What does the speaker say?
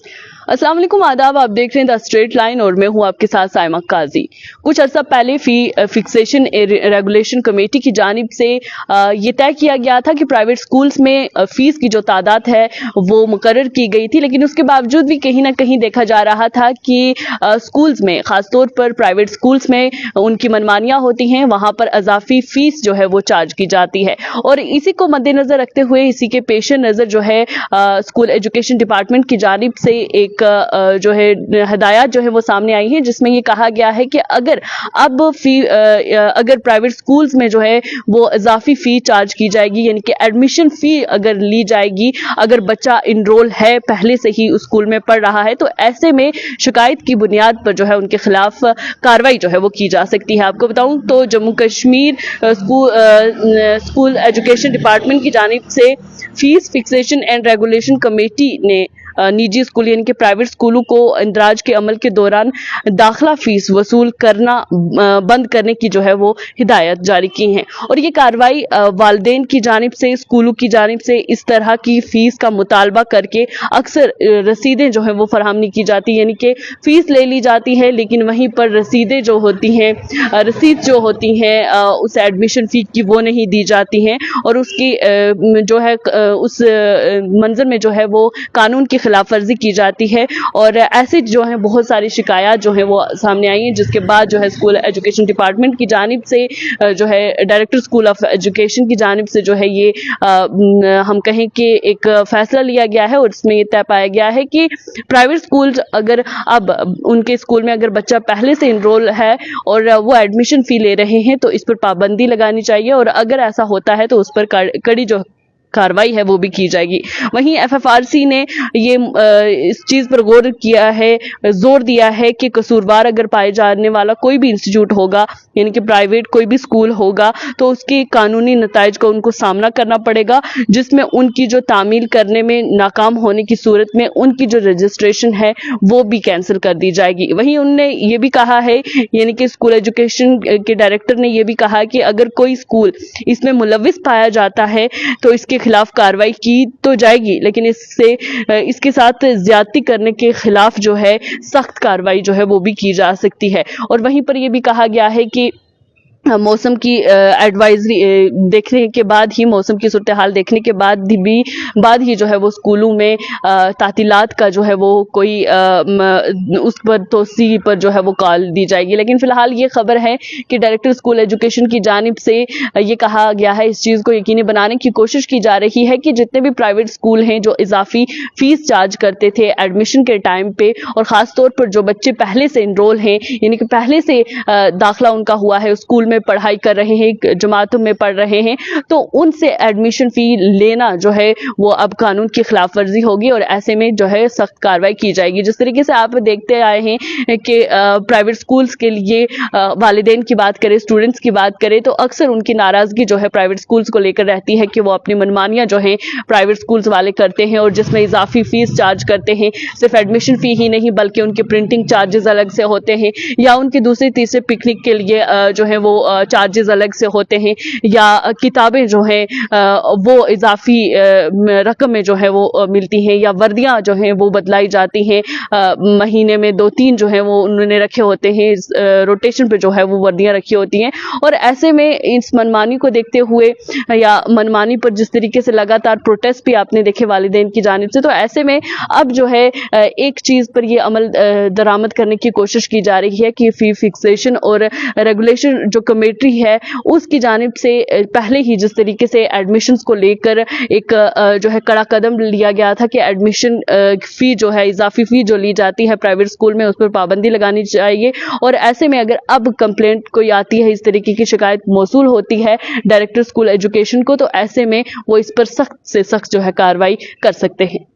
अस्सलाम वालेकुम, आदाब। आप देख रहे हैं द स्ट्रेट लाइन और मैं हूं आपके साथ साइमा काजी। कुछ अर्सा पहले फी फिक्सेशन रेगुलेशन कमेटी की जानिब से ये तय किया गया था कि प्राइवेट स्कूल्स में फीस की जो तादाद है वो मुकर्रर की गई थी, लेकिन उसके बावजूद भी कहीं ना कहीं देखा जा रहा था कि स्कूल्स में, खासतौर पर प्राइवेट स्कूल्स में उनकी मनमानियां होती हैं, वहां पर अजाफी फीस जो है वो चार्ज की जाती है। और इसी को मद्देनजर रखते हुए, इसी के पेश नजर जो है स्कूल एजुकेशन डिपार्टमेंट की जानिब से एक जो है हिदायत जो है वो सामने आई है, जिसमें ये कहा गया है कि अगर अगर प्राइवेट स्कूल्स में जो है वो इजाफी फी चार्ज की जाएगी, यानी कि एडमिशन फी अगर ली जाएगी, अगर बच्चा इनरोल है, पहले से ही उस स्कूल में पढ़ रहा है, तो ऐसे में शिकायत की बुनियाद पर जो है उनके खिलाफ कार्रवाई जो है वो की जा सकती है। आपको बताऊं तो Jammu Kashmir school education department की जानिब से fees fixation and regulation committee ने निजी स्कूल यानी कि प्राइवेट स्कूलों को इंदराज के अमल के दौरान दाखिला फीस वसूल करना बंद करने की जो है वो हिदायत जारी की है। और ये कार्रवाई वालिदैन की जानिब से, स्कूलों की जानिब से इस तरह की फीस का मुतालबा करके अक्सर रसीदें जो है वो फराहम नहीं की जाती, यानी कि फीस ले ली जाती है लेकिन वहीं पर रसीदें जो होती हैं, रसीद जो होती हैं उस एडमिशन फी की, वो नहीं दी जाती हैं। और उसकी जो है उस मंजर में जो है वो कानून की खिलाफ वर्जी की जाती है। और ऐसे जो है बहुत सारी शिकायत जो है वो सामने आई हैं, जिसके बाद जो है स्कूल एजुकेशन डिपार्टमेंट की जानिब से जो है डायरेक्टर स्कूल ऑफ एजुकेशन की जानिब से जो है ये हम कहें कि एक फैसला लिया गया है। और इसमें ये तय पाया गया है कि प्राइवेट स्कूल अगर अब उनके स्कूल में अगर बच्चा पहले से इनरोल है और वो एडमिशन फी ले रहे हैं, तो इस पर पाबंदी लगानी चाहिए, और अगर ऐसा होता है तो उस पर कड़ी जो कार्रवाई है वो भी की जाएगी। वहीं एफएफआरसी ने ये इस चीज पर गौर किया है, जोर दिया है कि कसूरवार अगर पाए जाने वाला कोई भी इंस्टीट्यूट होगा, यानी कि प्राइवेट कोई भी स्कूल होगा, तो उसके कानूनी नताइज का उनको सामना करना पड़ेगा, जिसमें उनकी जो तामील करने में नाकाम होने की सूरत में उनकी जो रजिस्ट्रेशन है वो भी कैंसिल कर दी जाएगी। वहीं उन्होंने ये भी कहा है, यानी कि स्कूल एजुकेशन के डायरेक्टर ने ये भी कहा कि अगर कोई स्कूल इसमें मुलविस पाया जाता है तो इसके खिलाफ कार्रवाई की तो जाएगी, लेकिन इसके साथ ज्यादती करने के खिलाफ जो है सख्त कार्रवाई जो है वो भी की जा सकती है। और वहीं पर यह भी कहा गया है कि मौसम की एडवाइजरी देखने के बाद ही, मौसम की सूरत हाल देखने के बाद ही जो है वो स्कूलों में तातीलात का जो है वो कोई उस पर तोसी पर जो है वो कॉल दी जाएगी। लेकिन फिलहाल ये खबर है कि डायरेक्टर स्कूल एजुकेशन की जानिब से ये कहा गया है, इस चीज़ को यकीनी बनाने की कोशिश की जा रही है कि जितने भी प्राइवेट स्कूल हैं जो इजाफी फीस चार्ज करते थे एडमिशन के टाइम पे, और ख़ास तौर पर जो बच्चे पहले से इनरोल हैं, यानी कि पहले से दाखिला उनका हुआ है, स्कूल में पढ़ाई कर रहे हैं, जमातों में पढ़ रहे हैं, तो उनसे एडमिशन फी लेना जो है वो अब कानून की खिलाफ वर्जी होगी, और ऐसे में जो है सख्त कार्रवाई की जाएगी। जिस तरीके से आप देखते आए हैं कि प्राइवेट स्कूल्स के लिए वालिदैन की बात करें, स्टूडेंट्स की बात करें, तो अक्सर उनकी नाराजगी जो है प्राइवेट स्कूल्स को लेकर रहती है कि वो अपनी मनमानियां जो है प्राइवेट स्कूल्स वाले करते हैं, और जिसमें इजाफी फीस चार्ज करते हैं। सिर्फ एडमिशन फी ही नहीं बल्कि उनके प्रिंटिंग चार्जेस अलग से होते हैं, या उनके दूसरे तीसरे पिकनिक के लिए जो है वो चार्जेस अलग से होते हैं, या किताबें जो हैं वो इजाफी रकम में जो है वो मिलती हैं, या वर्दियां जो हैं वो बदलाई जाती हैं, महीने में 2-3 जो है वो उन्होंने रखे होते हैं, रोटेशन पे जो है वो वर्दियां रखी होती हैं। और ऐसे में इस मनमानी को देखते हुए, या मनमानी पर जिस तरीके से लगातार प्रोटेस्ट भी आपने देखे वालिदैन की जानिब से, तो ऐसे में अब जो है एक चीज पर ये अमल दरामद करने की कोशिश की जा रही है कि फी फिक्सेशन और रेगुलेशन जो कमेटी है उसकी जानिब से पहले ही जिस तरीके से एडमिशन्स को लेकर एक जो है कड़ा कदम लिया गया था कि एडमिशन फी जो है, इजाफी फी जो ली जाती है प्राइवेट स्कूल में, उस पर पाबंदी लगानी चाहिए। और ऐसे में अगर अब कंप्लेंट कोई आती है, इस तरीके की शिकायत मौसूल होती है डायरेक्टर स्कूल एजुकेशन को, तो ऐसे में वो इस पर सख्त से सख्त जो है कार्रवाई कर सकते हैं।